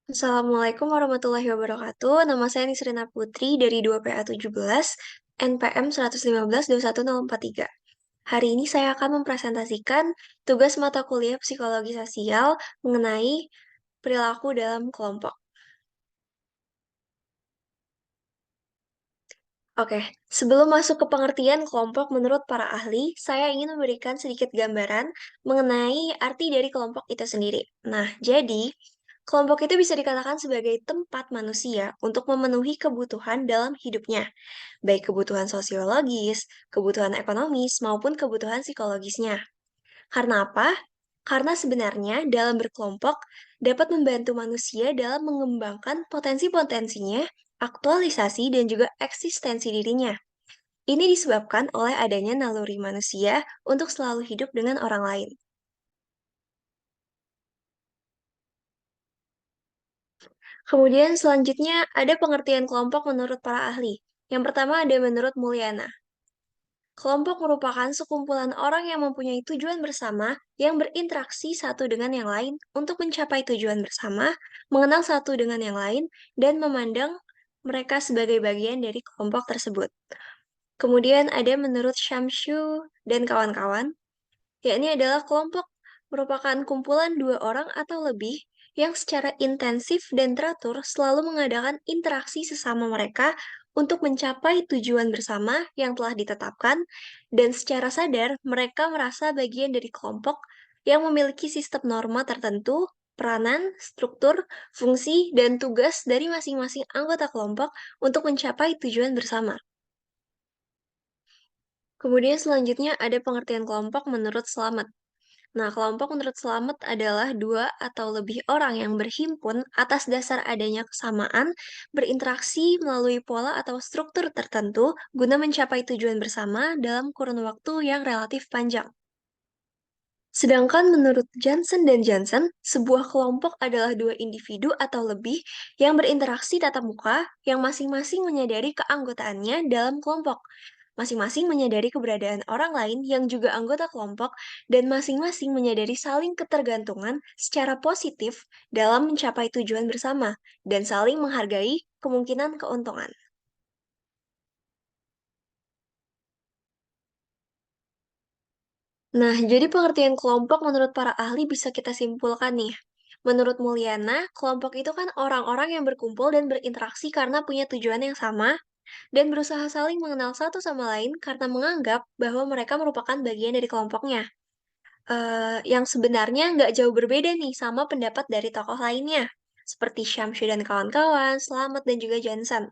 Assalamualaikum warahmatullahi wabarakatuh. Nama saya Nisrina Putri dari 2PA17, NPM 115 21043. Hari ini saya akan mempresentasikan tugas mata kuliah Psikologi Sosial mengenai perilaku dalam kelompok. Oke, sebelum masuk ke pengertian kelompok menurut para ahli, saya ingin memberikan sedikit gambaran mengenai arti dari kelompok itu sendiri. Nah, jadi kelompok itu bisa dikatakan sebagai tempat manusia untuk memenuhi kebutuhan dalam hidupnya, baik kebutuhan sosiologis, kebutuhan ekonomis, maupun kebutuhan psikologisnya. Karena apa? Karena sebenarnya dalam berkelompok dapat membantu manusia dalam mengembangkan potensi-potensinya, aktualisasi, dan juga eksistensi dirinya. Ini disebabkan oleh adanya naluri manusia untuk selalu hidup dengan orang lain. Kemudian selanjutnya ada pengertian kelompok menurut para ahli. Yang pertama ada menurut Mulyana. Kelompok merupakan sekumpulan orang yang mempunyai tujuan bersama yang berinteraksi satu dengan yang lain untuk mencapai tujuan bersama, mengenal satu dengan yang lain, dan memandang mereka sebagai bagian dari kelompok tersebut. Kemudian ada menurut Syamshu dan kawan-kawan, yakni adalah kelompok merupakan kumpulan dua orang atau lebih yang secara intensif dan teratur selalu mengadakan interaksi sesama mereka untuk mencapai tujuan bersama yang telah ditetapkan, dan secara sadar mereka merasa bagian dari kelompok yang memiliki sistem norma tertentu, peranan, struktur, fungsi, dan tugas dari masing-masing anggota kelompok untuk mencapai tujuan bersama. Kemudian selanjutnya ada pengertian kelompok menurut Slamet. Nah, kelompok menurut Slamet adalah dua atau lebih orang yang berhimpun atas dasar adanya kesamaan, berinteraksi melalui pola atau struktur tertentu guna mencapai tujuan bersama dalam kurun waktu yang relatif panjang. Sedangkan menurut Johnson dan Johnson, sebuah kelompok adalah dua individu atau lebih yang berinteraksi tatap muka yang masing-masing menyadari keanggotaannya dalam kelompok. Masing-masing menyadari keberadaan orang lain yang juga anggota kelompok dan masing-masing menyadari saling ketergantungan secara positif dalam mencapai tujuan bersama dan saling menghargai kemungkinan keuntungan. Nah, jadi pengertian kelompok menurut para ahli bisa kita simpulkan nih. Menurut Mulyana, kelompok itu kan orang-orang yang berkumpul dan berinteraksi karena punya tujuan yang sama dan berusaha saling mengenal satu sama lain karena menganggap bahwa mereka merupakan bagian dari kelompoknya. Yang sebenarnya nggak jauh berbeda nih sama pendapat dari tokoh lainnya, seperti Syamsu dan kawan-kawan, Slamet dan juga Johnson.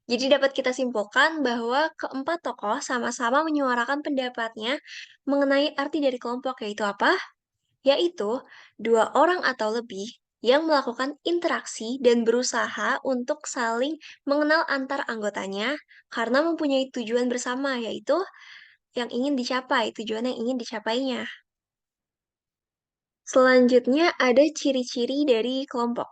Jadi dapat kita simpulkan bahwa keempat tokoh sama-sama menyuarakan pendapatnya mengenai arti dari kelompok, yaitu apa? Yaitu dua orang atau lebih yang melakukan interaksi dan berusaha untuk saling mengenal antar anggotanya karena mempunyai tujuan bersama, yaitu yang ingin dicapai, tujuan yang ingin dicapainya. Selanjutnya ada ciri-ciri dari kelompok.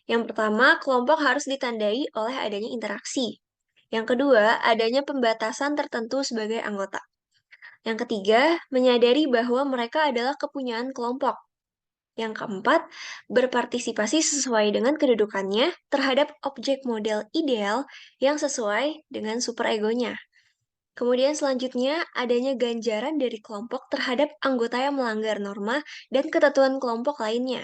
Yang pertama, kelompok harus ditandai oleh adanya interaksi. Yang kedua, adanya pembatasan tertentu sebagai anggota. Yang ketiga, menyadari bahwa mereka adalah kepunyaan kelompok. Yang keempat, berpartisipasi sesuai dengan kedudukannya terhadap objek model ideal yang sesuai dengan superegonya. Kemudian selanjutnya, adanya ganjaran dari kelompok terhadap anggota yang melanggar norma dan ketentuan kelompok lainnya.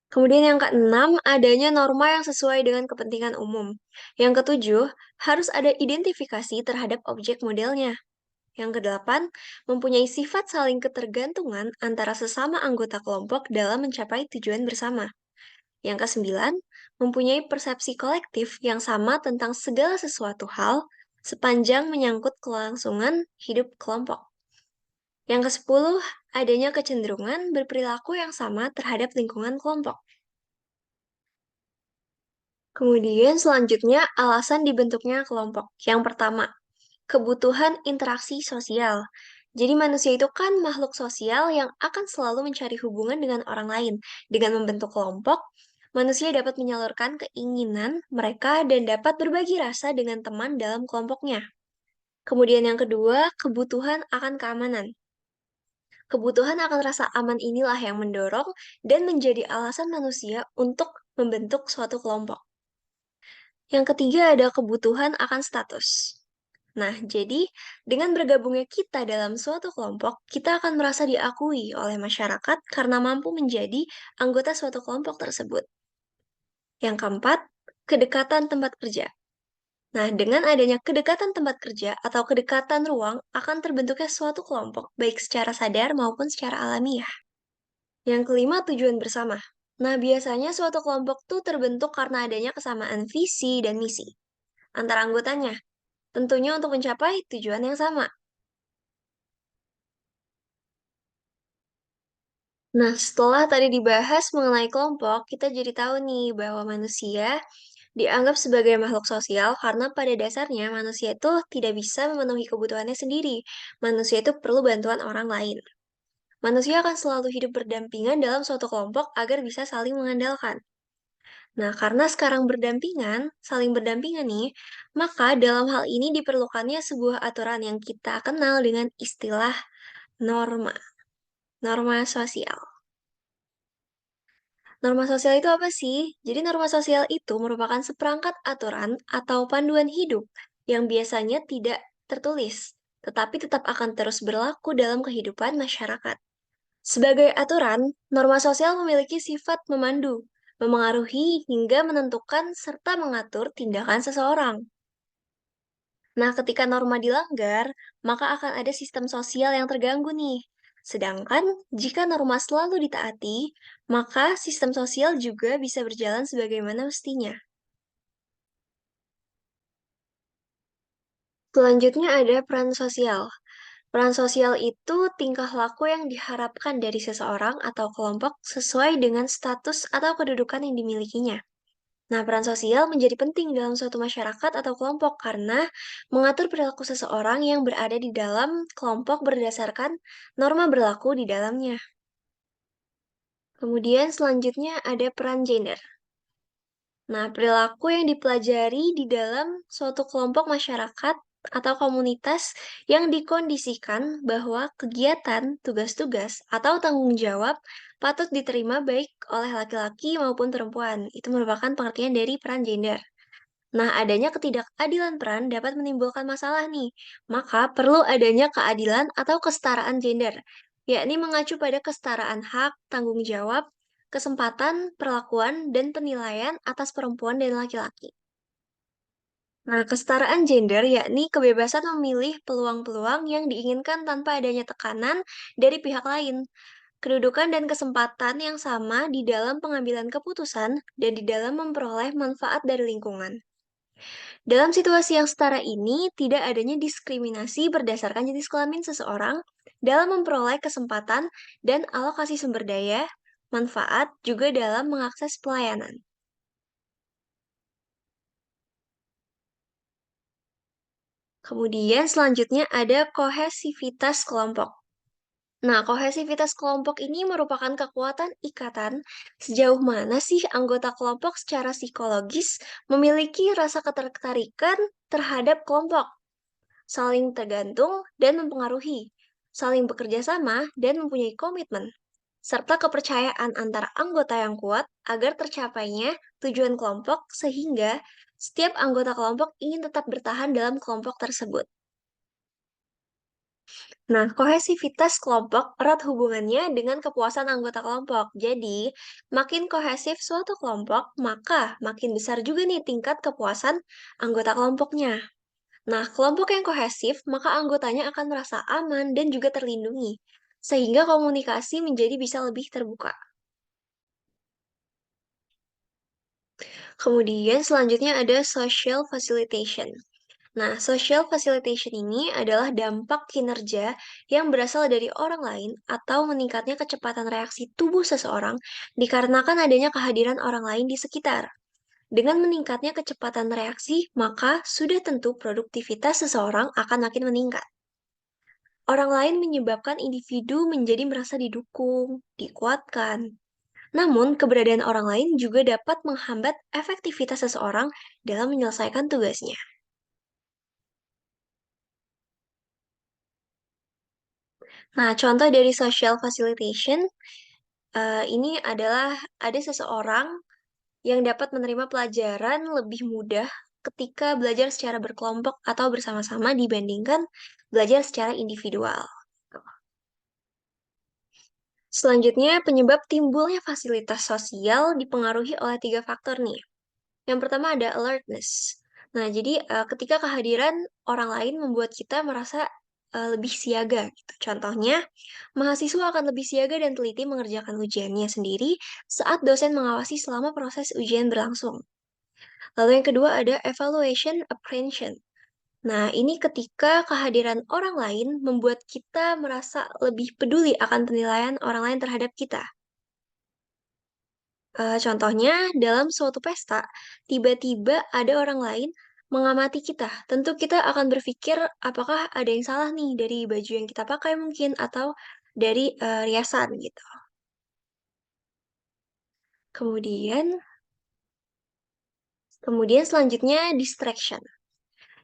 Kemudian yang keenam, adanya norma yang sesuai dengan kepentingan umum. Yang ketujuh, harus ada identifikasi terhadap objek modelnya. Yang kedelapan, mempunyai sifat saling ketergantungan antara sesama anggota kelompok dalam mencapai tujuan bersama. Yang kesembilan, mempunyai persepsi kolektif yang sama tentang segala sesuatu hal sepanjang menyangkut kelangsungan hidup kelompok. Yang kesepuluh, adanya kecenderungan berperilaku yang sama terhadap lingkungan kelompok. Kemudian selanjutnya alasan dibentuknya kelompok. Yang pertama, kebutuhan interaksi sosial. Jadi manusia itu kan makhluk sosial yang akan selalu mencari hubungan dengan orang lain. Dengan membentuk kelompok, manusia dapat menyalurkan keinginan mereka dan dapat berbagi rasa dengan teman dalam kelompoknya. Kemudian yang kedua, kebutuhan akan keamanan. Kebutuhan akan rasa aman inilah yang mendorong dan menjadi alasan manusia untuk membentuk suatu kelompok. Yang ketiga ada kebutuhan akan status. Nah, jadi dengan bergabungnya kita dalam suatu kelompok, kita akan merasa diakui oleh masyarakat karena mampu menjadi anggota suatu kelompok tersebut. Yang keempat, kedekatan tempat kerja. Nah, dengan adanya kedekatan tempat kerja atau kedekatan ruang akan terbentuknya suatu kelompok, baik secara sadar maupun secara alamiah. Yang kelima, tujuan bersama. Nah, biasanya suatu kelompok tuh terbentuk karena adanya kesamaan visi dan misi antara anggotanya, tentunya untuk mencapai tujuan yang sama. Nah, setelah tadi dibahas mengenai kelompok, kita jadi tahu nih bahwa manusia dianggap sebagai makhluk sosial karena pada dasarnya manusia itu tidak bisa memenuhi kebutuhannya sendiri. Manusia itu perlu bantuan orang lain. Manusia akan selalu hidup berdampingan dalam suatu kelompok agar bisa saling mengandalkan. Nah, karena sekarang saling berdampingan nih, maka dalam hal ini diperlukannya sebuah aturan yang kita kenal dengan istilah norma, norma sosial. Norma sosial itu apa sih? Jadi norma sosial itu merupakan seperangkat aturan atau panduan hidup yang biasanya tidak tertulis, tetapi tetap akan terus berlaku dalam kehidupan masyarakat. Sebagai aturan, norma sosial memiliki sifat memandu, memengaruhi hingga menentukan serta mengatur tindakan seseorang. Nah, ketika norma dilanggar, maka akan ada sistem sosial yang terganggu nih. Sedangkan jika norma selalu ditaati, maka sistem sosial juga bisa berjalan sebagaimana mestinya. Selanjutnya ada peran sosial. Peran sosial itu tingkah laku yang diharapkan dari seseorang atau kelompok sesuai dengan status atau kedudukan yang dimilikinya. Nah, peran sosial menjadi penting dalam suatu masyarakat atau kelompok karena mengatur perilaku seseorang yang berada di dalam kelompok berdasarkan norma berlaku di dalamnya. Kemudian selanjutnya ada peran gender. Nah, perilaku yang dipelajari di dalam suatu kelompok masyarakat atau komunitas yang dikondisikan bahwa kegiatan, tugas-tugas, atau tanggung jawab patut diterima baik oleh laki-laki maupun perempuan. Itu merupakan pengertian dari peran gender. Nah, adanya ketidakadilan peran dapat menimbulkan masalah nih. Maka perlu adanya keadilan atau kesetaraan gender, yakni mengacu pada kesetaraan hak, tanggung jawab, kesempatan, perlakuan, dan penilaian atas perempuan dan laki-laki. Nah, kesetaraan gender yakni kebebasan memilih peluang-peluang yang diinginkan tanpa adanya tekanan dari pihak lain. Kedudukan dan kesempatan yang sama di dalam pengambilan keputusan dan di dalam memperoleh manfaat dari lingkungan. Dalam situasi yang setara ini, tidak adanya diskriminasi berdasarkan jenis kelamin seseorang dalam memperoleh kesempatan dan alokasi sumber daya, manfaat, juga dalam mengakses pelayanan. Kemudian selanjutnya ada kohesivitas kelompok. Nah, kohesivitas kelompok ini merupakan kekuatan ikatan sejauh mana sih anggota kelompok secara psikologis memiliki rasa ketertarikan terhadap kelompok, saling tergantung dan mempengaruhi, saling bekerja sama dan mempunyai komitmen, serta kepercayaan antara anggota yang kuat agar tercapainya tujuan kelompok sehingga setiap anggota kelompok ingin tetap bertahan dalam kelompok tersebut. Nah, kohesivitas kelompok erat hubungannya dengan kepuasan anggota kelompok. Jadi, makin kohesif suatu kelompok, maka makin besar juga nih tingkat kepuasan anggota kelompoknya. Nah, kelompok yang kohesif, maka anggotanya akan merasa aman dan juga terlindungi, sehingga komunikasi menjadi bisa lebih terbuka. Kemudian selanjutnya ada social facilitation. Nah, social facilitation ini adalah dampak kinerja yang berasal dari orang lain atau meningkatnya kecepatan reaksi tubuh seseorang dikarenakan adanya kehadiran orang lain di sekitar. Dengan meningkatnya kecepatan reaksi, maka sudah tentu produktivitas seseorang akan makin meningkat. Orang lain menyebabkan individu menjadi merasa didukung, dikuatkan. Namun, keberadaan orang lain juga dapat menghambat efektivitas seseorang dalam menyelesaikan tugasnya. Nah, contoh dari social facilitation, ini adalah ada seseorang yang dapat menerima pelajaran lebih mudah ketika belajar secara berkelompok atau bersama-sama dibandingkan belajar secara individual. Selanjutnya, penyebab timbulnya fasilitas sosial dipengaruhi oleh tiga faktor nih. Yang pertama ada alertness. Nah, jadi ketika kehadiran orang lain membuat kita merasa lebih siaga gitu. Contohnya, mahasiswa akan lebih siaga dan teliti mengerjakan ujiannya sendiri saat dosen mengawasi selama proses ujian berlangsung. Lalu yang kedua ada evaluation apprehension. Nah, ini ketika kehadiran orang lain membuat kita merasa lebih peduli akan penilaian orang lain terhadap kita. Contohnya, dalam suatu pesta, tiba-tiba ada orang lain mengamati kita. Tentu kita akan berpikir, apakah ada yang salah nih dari baju yang kita pakai mungkin, atau dari riasan gitu. Kemudian, kemudian selanjutnya distraction.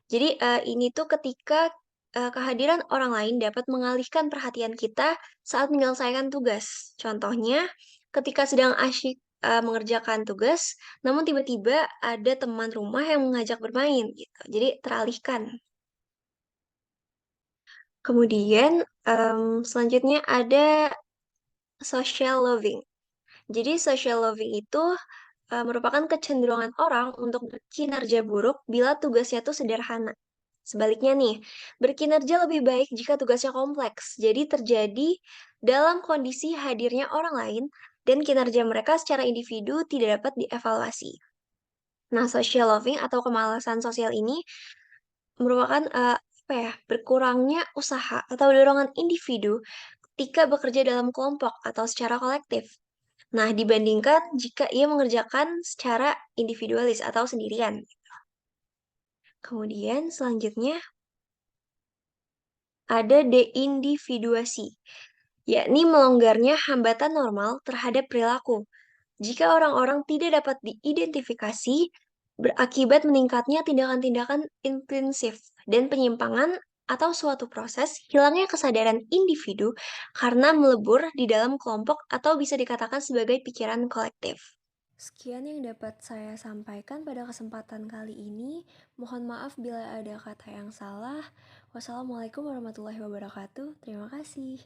Jadi, ini tuh ketika kehadiran orang lain dapat mengalihkan perhatian kita saat menyelesaikan tugas. Contohnya, ketika sedang asyik mengerjakan tugas, namun tiba-tiba ada teman rumah yang mengajak bermain gitu, jadi teralihkan. Kemudian, selanjutnya ada social loving. Jadi social loving itu, merupakan kecenderungan orang untuk berkinerja buruk bila tugasnya tuh sederhana. Sebaliknya nih, berkinerja lebih baik jika tugasnya kompleks. Jadi terjadi dalam kondisi hadirnya orang lain dan kinerja mereka secara individu tidak dapat dievaluasi. Nah, social loving atau kemalasan sosial ini merupakan, apa ya, berkurangnya usaha atau dorongan individu ketika bekerja dalam kelompok atau secara kolektif. Nah, dibandingkan jika ia mengerjakan secara individualis atau sendirian. Kemudian selanjutnya ada deindividuasi, yakni melonggarnya hambatan normal terhadap perilaku. Jika orang-orang tidak dapat diidentifikasi, berakibat meningkatnya tindakan-tindakan intensif dan penyimpangan atau suatu proses hilangnya kesadaran individu karena melebur di dalam kelompok atau bisa dikatakan sebagai pikiran kolektif. Sekian yang dapat saya sampaikan pada kesempatan kali ini. Mohon maaf bila ada kata yang salah. Wassalamualaikum warahmatullahi wabarakatuh. Terima kasih.